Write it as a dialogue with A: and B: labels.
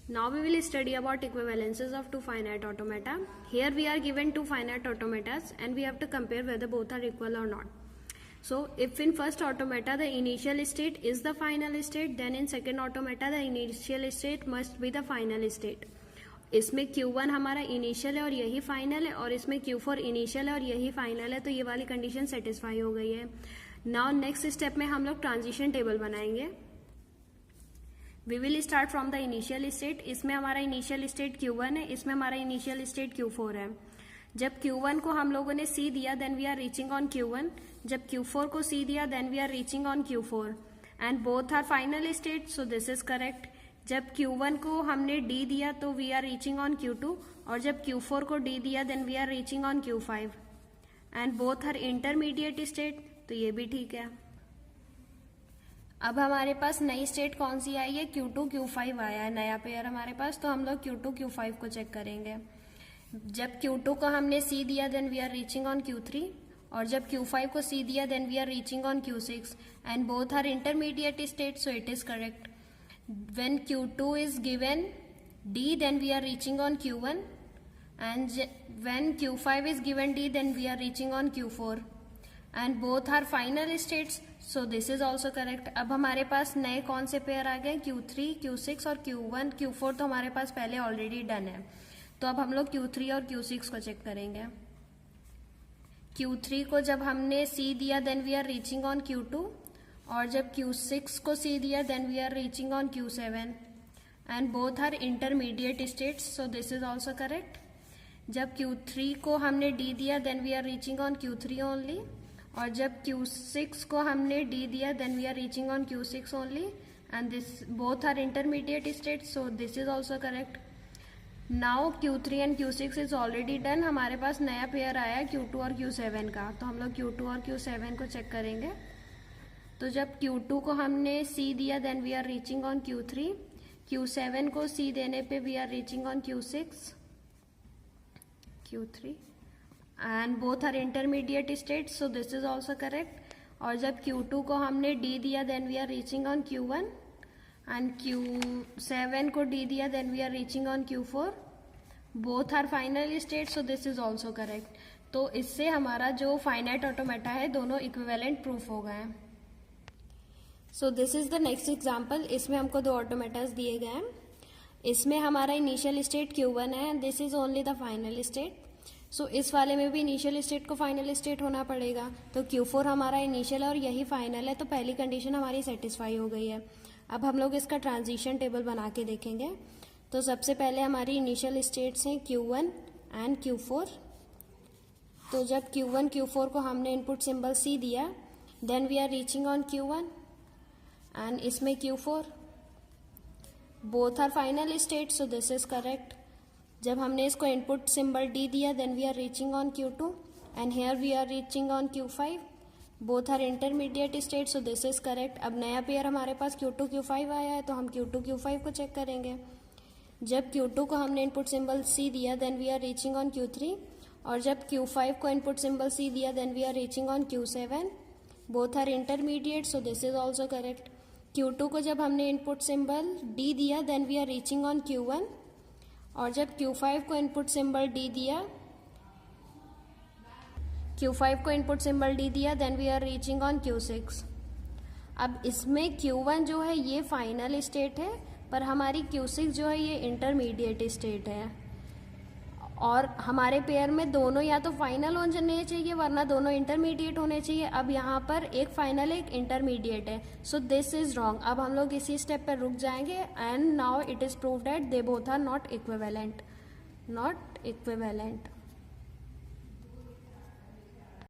A: Now we will study about equivalences of two finite automata. Here we are given two finite automatas and we have to compare whether both are equal or not. So if in first automata the initial state is the final state, then in second automata the initial state must be the final state. इसमें Q1 हमारा initial है और यही final है, और इसमें Q4 initial है और यही फाइनल है, तो ये वाली कंडीशन सेटिस्फाई हो गई है. नाउ नेक्स्ट स्टेप में हम लोग ट्रांजिशन टेबल बनाएंगे. We will start from the initial state. इसमें हमारा इनिशियल स्टेट Q1 है, इसमें हमारा इनिशियल स्टेट Q4 है. जब Q1 को हम लोगों ने C दिया then we are reaching on Q1. जब Q4 को C दिया then we are reaching on Q4 and both are final state, so this is correct. जब Q1 को हमने D दिया तो we are reaching on Q2, और जब Q4 को D दिया then we are reaching on Q5 and both are intermediate state, तो ये भी ठीक है. अब हमारे पास नई स्टेट कौन सी आई है? Q2 Q5 आया है नया पेयर हमारे पास, तो हम लोग Q2 Q5 को चेक करेंगे. जब Q2 को हमने C दिया then we are reaching on Q3, और जब Q5 को C दिया then we are reaching on Q6 and both are intermediate state, so it is correct. When Q2 is given D, then we are reaching on Q1, and when Q5 is given D, then we are reaching on Q4, and both are final states, so this is also correct. अब हमारे पास नए कौन से pair आ गए? Q3, Q6 और Q1. Q4 तो हमारे पास पहले ऑलरेडी डन है, तो अब हम लोग Q3 और Q6 को चेक करेंगे. Q3 को जब हमने C दिया then we are reaching on Q2, और जब Q6 को C दिया then we are reaching on Q7 and both are intermediate states, so this is also correct. जब Q3 को हमने D दिया then we are reaching on Q3 only, और जब Q6 को हमने D दिया then we are reaching on Q6 only and this both are intermediate states, so this is also correct. Now Q3 and Q6 is already done. हमारे पास नया pair आया है Q2 और Q7 का, तो हम लोग Q2 और Q7 को चेक करेंगे. तो जब Q2 को हमने C दिया then we are reaching on Q3, Q7 को C देने पे we are reaching on Q6, Q3 and both are intermediate state, so this is also correct. और जब Q2 को हमने D दिया then we are reaching on Q1 and Q7 को D दिया then we are reaching on Q4, both are final state, so this is also correct. तो इससे हमारा जो फाइनाइट ऑटोमेटा है दोनों इक्विवेलेंट प्रूफ हो गए हैं. सो this is the next example. इसमें हमको दो ऑटोमेटास दिए गए हैं. इसमें हमारा इनिशियल स्टेट Q1 है and this is only the final state. So इस वाले में भी इनिशियल स्टेट को फाइनल स्टेट होना पड़ेगा, तो Q4 हमारा इनिशियल है और यही फाइनल है, तो पहली कंडीशन हमारी सेटिस्फाई हो गई है. अब हम लोग इसका ट्रांजिशन टेबल बना के देखेंगे. तो सबसे पहले हमारी इनिशियल स्टेट्स हैं Q1 एंड Q4. तो जब Q1 Q4 को हमने इनपुट सिंबल C दिया then we are reaching on Q1 and इसमें Q4, both are final state, so this is correct. जब हमने इसको इनपुट सिंबल D दिया then we are reaching on Q2 and here we are reaching on Q5, both are intermediate state, so this is correct. अब नया pair हमारे पास Q2 Q5 आया है, तो हम Q2 Q5 को चेक करेंगे. जब Q2 को हमने इनपुट सिंबल C दिया then we are reaching on Q3, और जब Q5 को इनपुट सिंबल C दिया then we are reaching on Q7, both are intermediate, so this is also correct. Q2 को जब हमने इनपुट सिंबल D दिया then we are reaching on Q1, और जब Q5 को इनपुट सिंबल D दिया then we are reaching on Q6. अब इसमें Q1 जो है ये फाइनल स्टेट है, पर हमारी Q6 जो है ये इंटरमीडिएट स्टेट है, और हमारे पेयर में दोनों या तो फाइनल होने चाहिए वरना दोनों इंटरमीडिएट होने चाहिए. अब यहाँ पर एक फाइनल है एक इंटरमीडिएट है, सो दिस इज रॉन्ग. अब हम लोग इसी स्टेप पर रुक जाएंगे and now it is proved that they both are not equivalent.